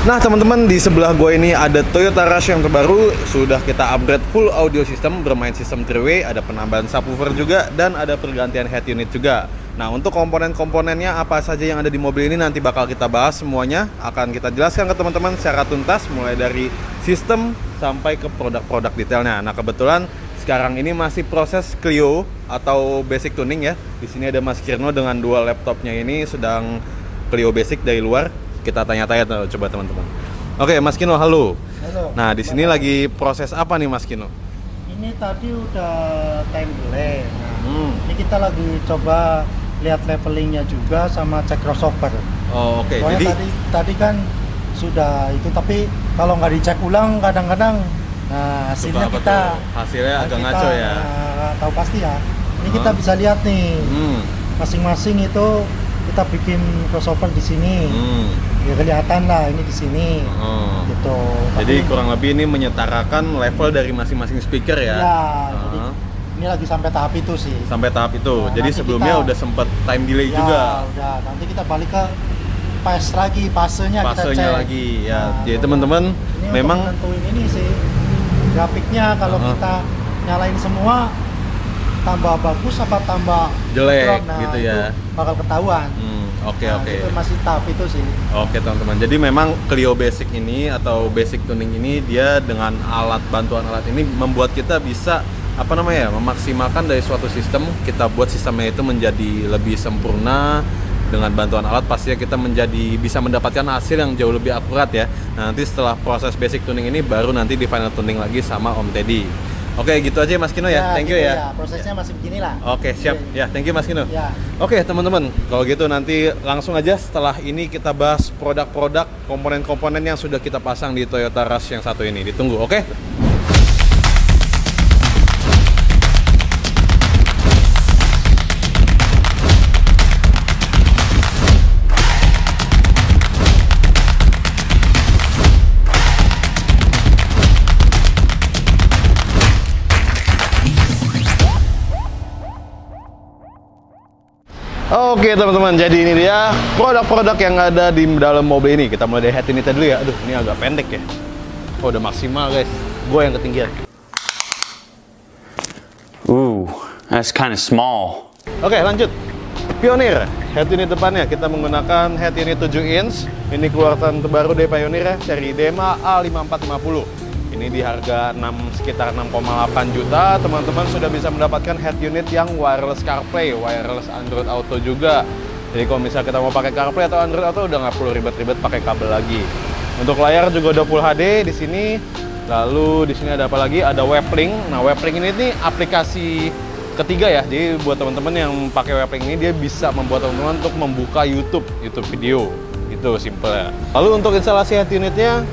Nah teman-teman, di sebelah gue ini ada Toyota Rush yang terbaru. Sudah kita upgrade full audio system, bermain sistem 3-way, ada penambahan subwoofer juga, dan ada pergantian head unit juga. Nah untuk komponen-komponennya apa saja yang ada di mobil ini nanti bakal kita bahas semuanya. Akan kita jelaskan ke teman-teman secara tuntas, mulai dari sistem sampai ke produk-produk detailnya. Nah kebetulan sekarang ini masih proses Clio atau basic tuning ya. Di sini ada Mas Kirno dengan dua laptopnya ini sedang Clio basic dari luar. Kita tanya-tanya coba teman-teman. Oke, Mas Kino, halo. Halo. Nah, di sini lagi proses apa nih, Mas Kino? Ini tadi udah time delay. Nah, ini kita lagi coba lihat levelingnya juga sama cek crossover. Oh, oke. Jadi tadi kan sudah itu, tapi kalau nggak dicek ulang kadang-kadang hasilnya hasilnya agak ngaco ya. Tahu pasti ya. Ini kita bisa lihat nih. Masing-masing itu kita bikin crossover di sini. Ya kelihatan lah ini di sini. Gitu. Jadi kurang lebih ini menyetarakan level dari masing-masing speaker ya. Iya. Jadi ini lagi sampai tahap itu sih. Sampai tahap itu. Nah, jadi sebelumnya udah sempet time delay ya, juga. Udah. Nanti kita balik ke fasenya kita cek lagi ya. Nah, jadi teman-teman memang nentuin ini sih grafiknya kalau kita nyalain semua tambah bagus apa tambah jelek drop, gitu ya. Bakal ketahuan. Oke. Itu masih tahap itu sih. Oke teman-teman, jadi memang Clio Basic ini atau Basic Tuning ini dia dengan bantuan alat ini membuat kita bisa memaksimalkan dari suatu sistem. Kita buat sistemnya itu menjadi lebih sempurna. Dengan bantuan alat pastinya kita bisa mendapatkan hasil yang jauh lebih akurat ya. Nah, nanti setelah proses Basic Tuning ini baru nanti di final tuning lagi sama Om Teddy. Oke, gitu aja Mas Kino ya. Thank you gitu ya. Prosesnya masih beginilah. Oke, siap. Ya, thank you Mas Kino. Ya. Oke, teman-teman. Kalau gitu nanti langsung aja setelah ini kita bahas produk-produk, komponen-komponen yang sudah kita pasang di Toyota Rush yang satu ini. Ditunggu, oke? Oke teman-teman, jadi ini dia produk-produk yang ada di dalam mobil ini. Kita mulai dari head unitnya dulu ya. Aduh, ini agak pendek ya. Oh, udah maksimal guys. Gue yang ketinggian. That's kind of small. Oke, lanjut. Pioneer, head unit depannya kita menggunakan head unit 7 inch. Ini keluaran terbaru dari Pioneer ya, seri DEMA A5450. Ini di harga sekitar 6,8 juta, teman-teman sudah bisa mendapatkan head unit yang wireless CarPlay, wireless Android Auto juga. Jadi kalau misalnya kita mau pakai CarPlay atau Android Auto udah nggak perlu ribet-ribet pakai kabel lagi. Untuk layar juga udah Full HD di sini. Lalu di sini ada apa lagi? Ada WebLink. Nah, WebLink ini nih aplikasi ketiga ya. Jadi buat teman-teman yang pakai WebLink ini dia bisa membuat teman-teman untuk membuka YouTube video. Itu simple ya. Lalu untuk instalasi head unitnya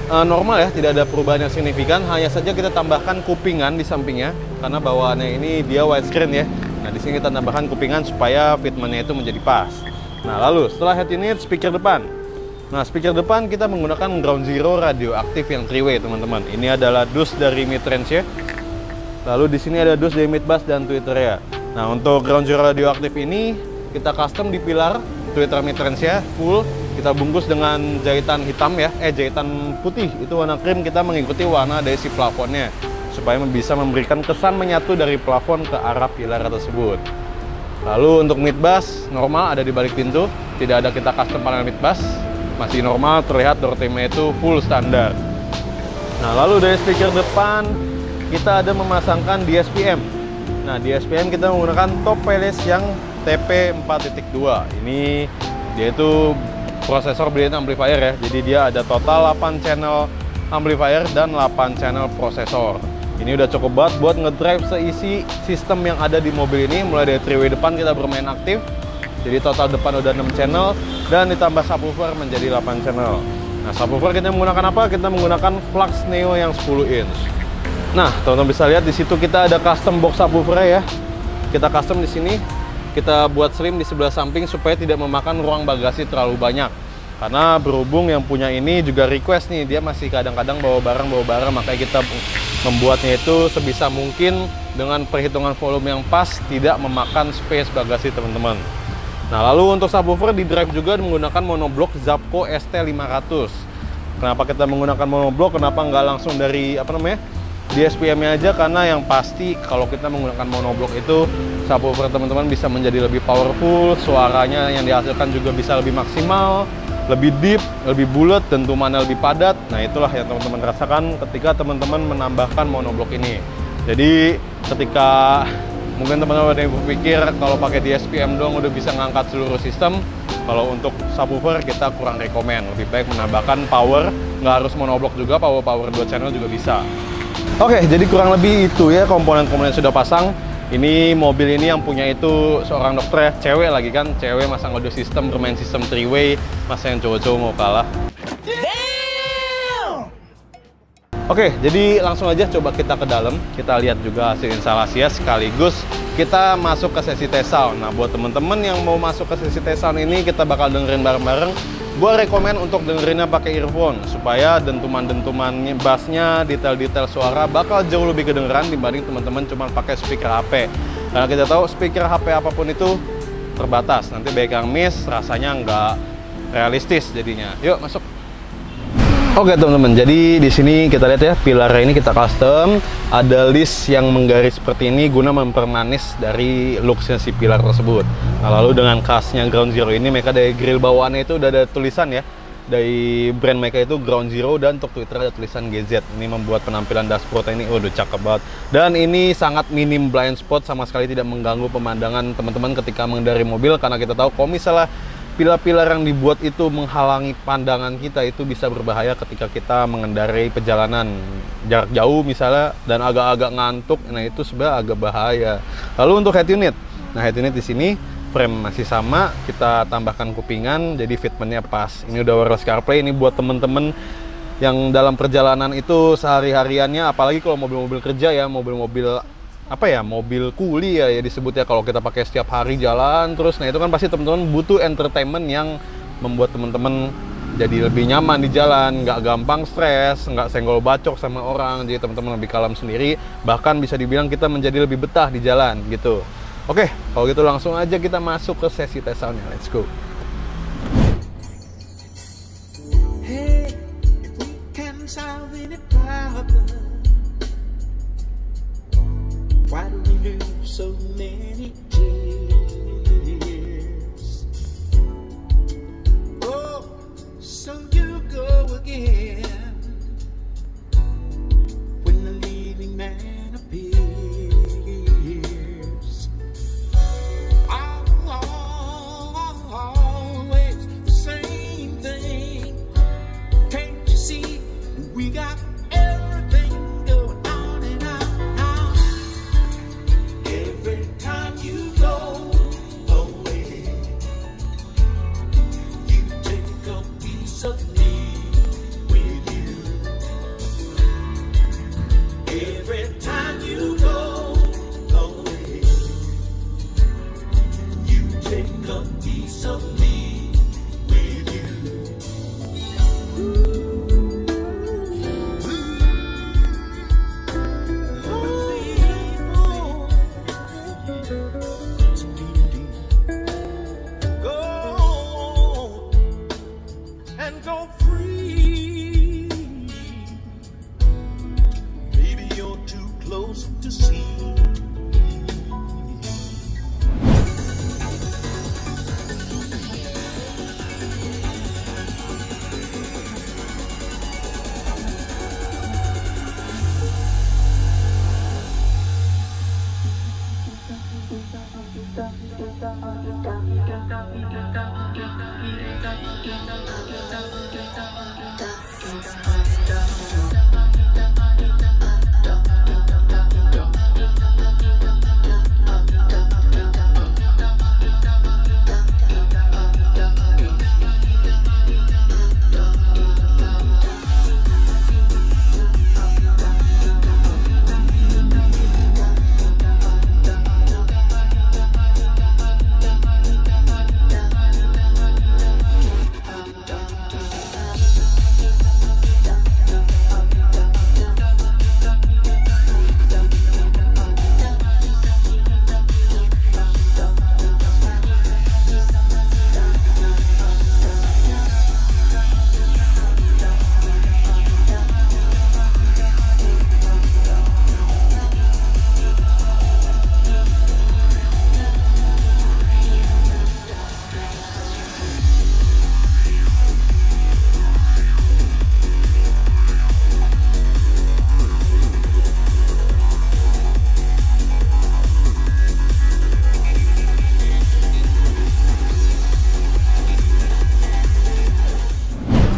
normal ya, tidak ada perubahan yang signifikan. Hanya saja kita tambahkan kupingan di sampingnya karena bawaannya ini dia widescreen ya. Nah, di sini kita tambahkan kupingan supaya fitmentnya itu menjadi pas. Nah, lalu setelah head unit, speaker depan. Nah, speaker depan kita menggunakan Ground Zero radioaktif yang 3-way, teman-teman. Ini adalah dus dari mid-range ya. Lalu di sini ada dus dari mid-bass dan tweeter ya. Nah, untuk Ground Zero radioaktif ini kita custom di pilar tweeter mid-range ya, full. Kita bungkus dengan jahitan hitam ya, jahitan putih. Itu warna krim, kita mengikuti warna dari si plafonnya supaya bisa memberikan kesan menyatu dari plafon ke arah pilar tersebut. Lalu untuk mid bass normal ada di balik pintu, tidak ada kita custom panel mid bass, masih normal, terlihat door trim-nya itu full standar. Nah, lalu dari speaker depan kita ada memasangkan DSPM. Nah, DSPM kita menggunakan top Palace yang TP4.2. Ini dia itu prosesor Brilliant amplifier ya. Jadi dia ada total 8 channel amplifier dan 8 channel prosesor. Ini udah cukup banget buat ngedrive seisi sistem yang ada di mobil ini. Mulai dari 3-way depan kita bermain aktif. Jadi total depan udah 6 channel dan ditambah subwoofer menjadi 8 channel. Nah, subwoofer kita menggunakan apa? Kita menggunakan Flux Neo yang 10 inch. Nah, teman-teman bisa lihat di situ kita ada custom box subwoofer ya. Kita custom di sini. Kita buat slim di sebelah samping supaya tidak memakan ruang bagasi terlalu banyak. Karena berhubung yang punya ini juga request nih, dia masih kadang-kadang bawa barang, makanya kita membuatnya itu sebisa mungkin dengan perhitungan volume yang pas, tidak memakan space bagasi teman-teman. Nah, lalu untuk subwoofer di drive juga menggunakan monoblock Zapco ST500. Kenapa kita menggunakan monoblok? Kenapa nggak langsung dari DSPM-nya aja? Karena yang pasti kalau kita menggunakan monoblok itu subwoofer teman-teman bisa menjadi lebih powerful, suaranya yang dihasilkan juga bisa lebih maksimal, lebih deep, lebih bulat, dentumannya lebih padat. Nah, itulah yang teman-teman rasakan ketika teman-teman menambahkan monoblok ini. Jadi ketika mungkin teman-teman ada yang berpikir kalau pakai DSPM doang udah bisa ngangkat seluruh sistem, kalau untuk subwoofer kita kurang rekomen. Lebih baik menambahkan power, nggak harus monoblok juga, power 2 channel juga bisa. Oke, jadi kurang lebih itu ya komponen-komponen sudah pasang. Ini mobil ini yang punya itu seorang dokter ya, cewek lagi kan, cewek masang audio system, bermain sistem 3-way, masa yang cowok-cowok mau kalah. Oke, jadi langsung aja coba kita ke dalam, kita lihat juga hasil instalasinya sekaligus kita masuk ke sesi test sound. Nah, buat temen-temen yang mau masuk ke sesi test sound ini, kita bakal dengerin bareng-bareng. Gua rekomen untuk dengerinnya pakai earphone supaya dentuman-dentumannya, bassnya, detail-detail suara bakal jauh lebih kedengeran dibanding teman-teman cuma pakai speaker HP. Karena kita tahu speaker HP apapun itu terbatas, nanti baik yang miss, rasanya nggak realistis jadinya. Yuk masuk. Oke teman-teman, jadi di sini kita lihat ya, pilarnya ini kita custom, ada list yang menggaris seperti ini guna mempermanis dari looksnya si pilar tersebut. Nah, lalu dengan khasnya Ground Zero ini, mereka dari grill bawaannya itu udah ada tulisan ya, dari brand mereka itu Ground Zero, dan untuk Twitter ada tulisan GZ. Ini membuat penampilan dashboard ini udah cakep banget. Dan ini sangat minim blind spot, sama sekali tidak mengganggu pemandangan teman-teman ketika mengendari mobil, karena kita tahu kalau misalnya pilar-pilar yang dibuat itu menghalangi pandangan kita, itu bisa berbahaya ketika kita mengendarai perjalanan jarak jauh misalnya dan agak-agak ngantuk. Nah, itu sebenarnya agak bahaya. Lalu untuk head unit, nah head unit di sini frame masih sama, kita tambahkan kupingan jadi fitmentnya pas. Ini udah wireless CarPlay. Ini buat temen-temen yang dalam perjalanan itu sehari-hariannya, apalagi kalau mobil-mobil kerja ya, mobil-mobil mobil kuli ya disebutnya, kalau kita pakai setiap hari jalan terus. Nah, itu kan pasti teman-teman butuh entertainment yang membuat teman-teman jadi lebih nyaman di jalan, nggak gampang stres, nggak senggol bacok sama orang, jadi teman-teman lebih kalem sendiri, bahkan bisa dibilang kita menjadi lebih betah di jalan gitu. Oke, kalau gitu langsung aja kita masuk ke sesi tes soundnya. Let's go. Hey, we can solve any problem. Why do we lose so many tears? Oh, so you go again when the leading man appears. Always the same thing. Can't you see we got everything going on and on? Every time you go away, you take a piece of me with you. Every time you go away, you take a piece of me with you. Go and go free.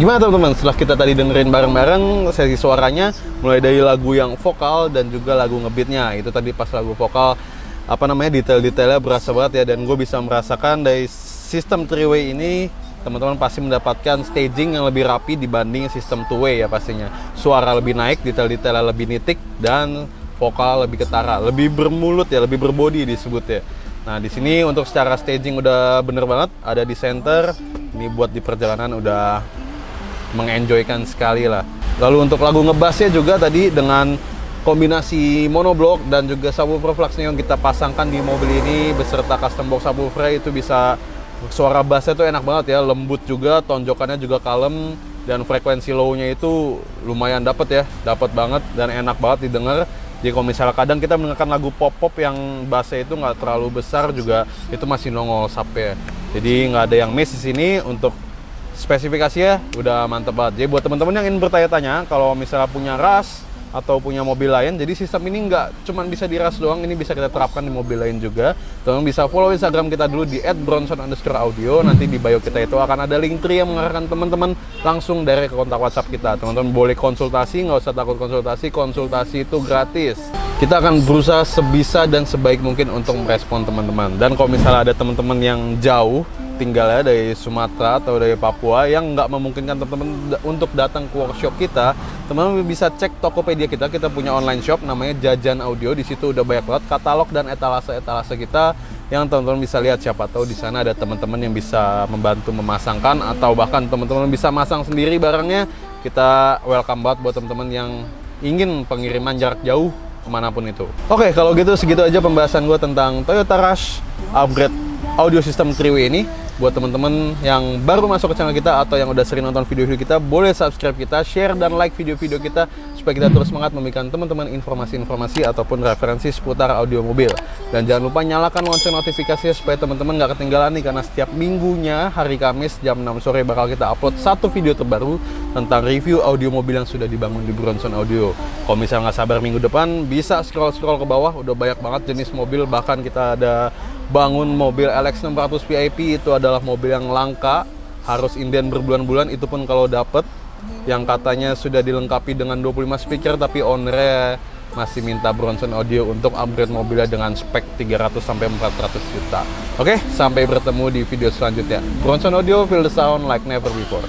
Gimana teman-teman, setelah kita tadi dengerin bareng-bareng sesi suaranya, mulai dari lagu yang vokal dan juga lagu ngebeatnya. Itu tadi pas lagu vokal, apa namanya, detail-detailnya berasa banget ya. Dan gue bisa merasakan dari sistem 3-way ini, teman-teman pasti mendapatkan staging yang lebih rapi dibanding sistem 2-way ya pastinya. Suara lebih naik, detail-detailnya lebih nitik, dan vokal lebih ketara, lebih bermulut ya, lebih berbody disebut ya. Nah di sini untuk secara staging udah bener banget, ada di center. Ini buat di perjalanan udah mengenjoykan sekali lah. Lalu untuk lagu ngebassnya juga tadi dengan kombinasi monoblock dan juga subwoofer Flux Neon kita pasangkan di mobil ini beserta custom box subwoofer, itu bisa suara bassnya tuh enak banget ya, lembut juga, tonjokannya juga kalem, dan frekuensi low-nya itu lumayan dapet ya, dapet banget dan enak banget didengar. Jadi kalau misalnya kadang kita mendengarkan lagu pop-pop yang bassnya itu nggak terlalu besar juga, itu masih nongol subnya. Jadi nggak ada yang miss di sini. Untuk spesifikasinya udah mantep banget. Jadi buat teman-teman yang ingin bertanya-tanya, kalau misalnya punya Rush atau punya mobil lain, jadi sistem ini nggak cuma bisa di Rush doang, ini bisa kita terapkan di mobil lain juga. Teman-teman bisa follow Instagram kita dulu di @bronson_audio. Nanti di bio kita itu akan ada link tree yang mengarahkan teman-teman langsung dari ke kontak WhatsApp kita. Teman-teman boleh konsultasi, nggak usah takut konsultasi. Konsultasi itu gratis. Kita akan berusaha sebisa dan sebaik mungkin untuk merespon teman-teman. Dan kalau misalnya ada teman-teman yang jauh tinggalnya dari Sumatera atau dari Papua yang nggak memungkinkan teman-teman untuk datang ke workshop kita, teman-teman bisa cek Tokopedia kita. Kita punya online shop namanya Jajan Audio. Di situ udah banyak banget katalog dan etalase-etalase kita yang teman-teman bisa lihat. Siapa tahu di sana ada teman-teman yang bisa membantu memasangkan, atau bahkan teman-teman bisa masang sendiri barangnya. Kita welcome banget buat teman-teman yang ingin pengiriman jarak jauh kemanapun itu. Oke, kalau gitu segitu aja pembahasan gue tentang Toyota Rush upgrade audio system 3-way ini. Buat teman-teman yang baru masuk ke channel kita atau yang udah sering nonton video-video kita, boleh subscribe kita, share dan like video-video kita supaya kita terus semangat memberikan teman-teman informasi-informasi ataupun referensi seputar audio mobil. Dan jangan lupa nyalakan lonceng notifikasinya supaya teman-teman nggak ketinggalan nih, karena setiap minggunya hari Kamis jam 6 sore bakal kita upload satu video terbaru tentang review audio mobil yang sudah dibangun di Bronson Audio. Kalau misalnya nggak sabar minggu depan, bisa scroll-scroll ke bawah, udah banyak banget jenis mobil. Bahkan kita ada bangun mobil LX600 VIP, itu adalah mobil yang langka, harus inden berbulan-bulan, itu pun kalau dapet, yang katanya sudah dilengkapi dengan 25 speaker, tapi ownernya masih minta Bronson Audio untuk upgrade mobilnya dengan spek 300-400 juta. Oke, sampai bertemu di video selanjutnya. Bronson Audio, feel the sound like never before.